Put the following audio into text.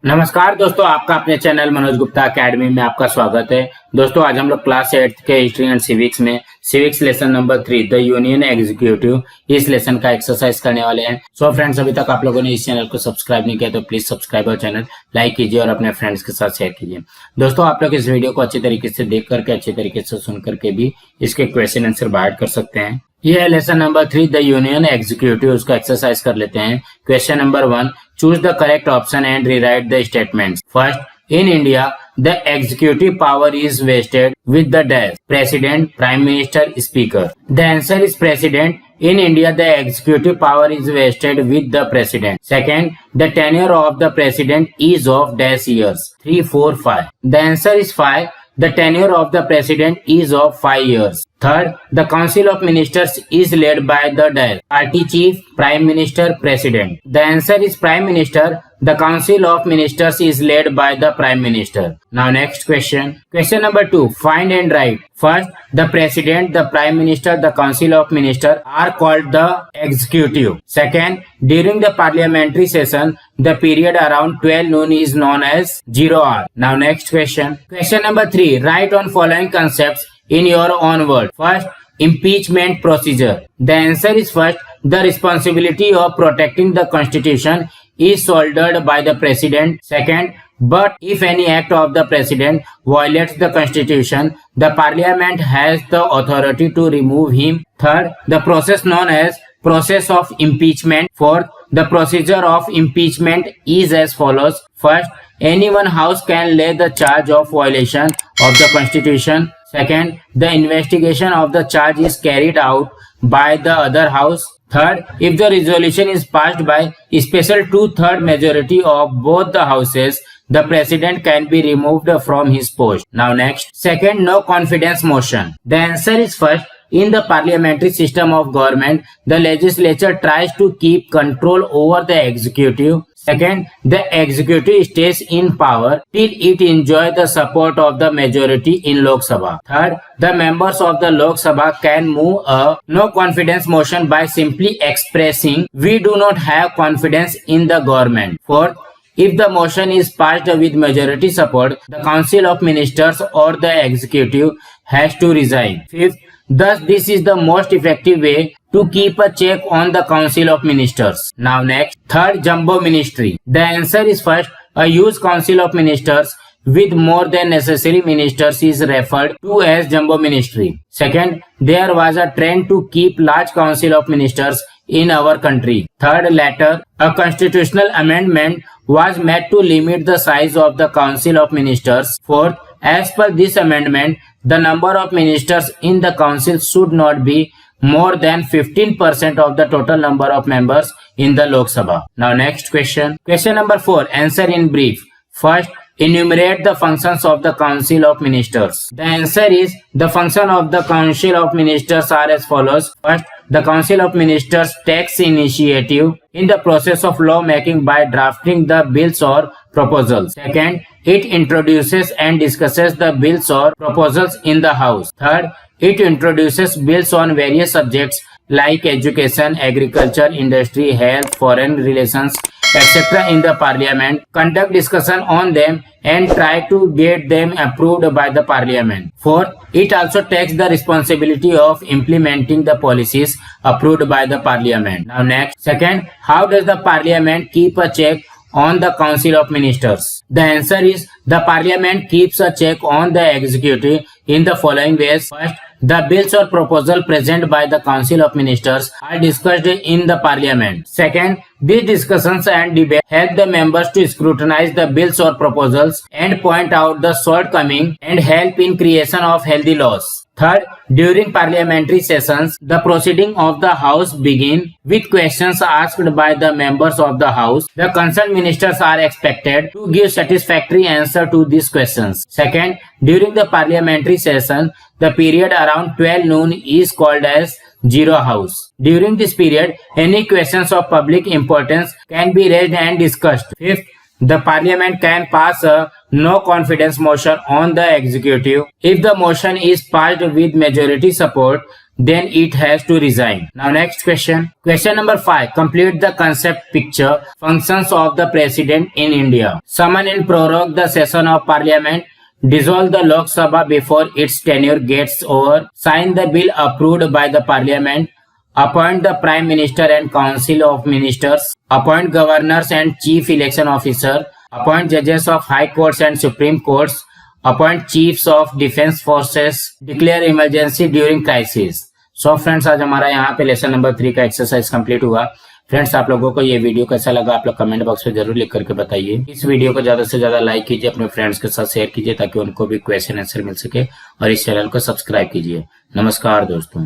नमस्कार दोस्तों, आपका अपने चैनल मनोज गुप्ता एकेडमी में आपका स्वागत है। दोस्तों, आज हम लोग क्लास 8 के हिस्ट्री एंड सिविक्स में civics lesson number 3 the union executive इस लेसन का एक्सरसाइज करने वाले हैं। सो फ्रेंड्स, अभी तक आप लोगों ने इस चैनल को सब्सक्राइब नहीं किया तो प्लीज सब्सक्राइब और चैनल लाइक कीजिए और अपने फ्रेंड्स के साथ शेयर कीजिए। दोस्तों, आप लोग इस वीडियो को अच्छी तरीके से देख करके अच्छी तरीके से सुन करके भी इसके क्वेश्चन आंसर बाहर कर सकते हैं। ये है lesson number 3 the union executive. उसका एक्सरसाइज कर लेते हैं। Question number 1, choose the correct option and rewrite the statements. First, in India the executive power is vested with the dash president, prime minister, speaker. The answer is president. In India the executive power is vested with the president. Second, the tenure of the president is of dash years 3, 4, 5. The answer is 5. The tenure of the president is of 5 years. Third, the council of ministers is led by the dash party chief, prime minister, president. The answer is prime minister. The council of ministers is led by the prime minister. Now next question. Question number 2, find and write. First, the president, the prime minister, the council of ministers are called the executive. Second, during the parliamentary session, the period around 12 noon is known as 0 hour. Now next question. Question number 3, write on following concepts in your own word. First, impeachment procedure. The answer is first, the responsibility of protecting the constitution is shouldered by the president. Second, but if any act of the president violates the constitution, the parliament has the authority to remove him. Third, the process known as process of impeachment. Fourth, the procedure of impeachment is as follows. First, any one house can lay the charge of violation of the constitution. Second, the investigation of the charge is carried out by the other house. Third, if the resolution is passed by special 2/3 majority of both the houses, the president can be removed from his post. Now next. Second, no confidence motion. The answer is first, in the parliamentary system of government, the legislature tries to keep control over the executive. Second, the executive stays in power till it enjoys the support of the majority in Lok Sabha. Third, the members of the Lok Sabha can move a no confidence motion by simply expressing, "We do not have confidence in the government." Fourth, if the motion is passed with majority support, the council of ministers or the executive has to resign. Fifth, thus this is the most effective way to keep a check on the council of ministers. Now next. Third, jumbo ministry. The answer is first, a huge council of ministers with more than necessary ministers is referred to as jumbo ministry. Second, there was a trend to keep large council of ministers in our country. Third, latter, a constitutional amendment was made to limit the size of the council of ministers. Fourth, as per this amendment, the number of ministers in the council should not be more than 15% of the total number of members in the Lok Sabha. Now next question. Question number 4, answer in brief. First, enumerate the functions of the council of ministers. The answer is, the function of the council of ministers are as follows. First, the council of ministers takes initiative in the process of law making by drafting the bills or proposals. Second, it introduces and discusses the bills or proposals in the house. Third, it introduces bills on various subjects like education, agriculture, industry, health, foreign relations, etc. in the parliament, conduct discussion on them and try to get them approved by the parliament. Fourth, it also takes the responsibility of implementing the policies approved by the parliament. Now next. Second, how does the parliament keep a check on the council of ministers? The answer is, the parliament keeps a check on the executive in the following ways. First, the bills or proposal present by the council of ministers are discussed in the parliament. Second, these discussions and debates help the members to scrutinize the bills or proposals and point out the shortcomings and help in creation of healthy laws. Third, during parliamentary sessions, the proceeding of the House begin with questions asked by the members of the House. The concerned ministers are expected to give satisfactory answer to these questions. Second, during the parliamentary session, the period around 12 noon is called as Zero House. During this period, any questions of public importance can be raised and discussed. Fifth, the parliament can pass a no confidence motion on the executive. If the motion is passed with majority support, then it has to resign. Now next question. Question number 5. Complete the concept picture. Functions of the President in India. Summon and prorogue the session of Parliament. Dissolve the Lok Sabha before its tenure gets over. Sign the bill approved by the Parliament. Appoint the Prime Minister and Council of Ministers. Appoint governors and chief election officer. Appoint judges of high courts and supreme courts. Appoint chiefs of defense forces. Declare emergency during crisis. So friends आज हमारा यहाँ पे lesson number 3 का exercise complete हुआ। Friends आप लोगों को ये वीडियो कैसा लगा आप लोग कमेंट बॉक्स में जरूर लिख करके बताइए। इस वीडियो को ज्यादा से ज्यादा लाइक कीजिए, अपने फ्रेंड्स के साथ शेयर कीजिए ताकि उनको भी क्वेश्चन आंसर मिल सके और इस चैनल को सब्सक्राइब कीजिए। नमस्कार दोस्तों।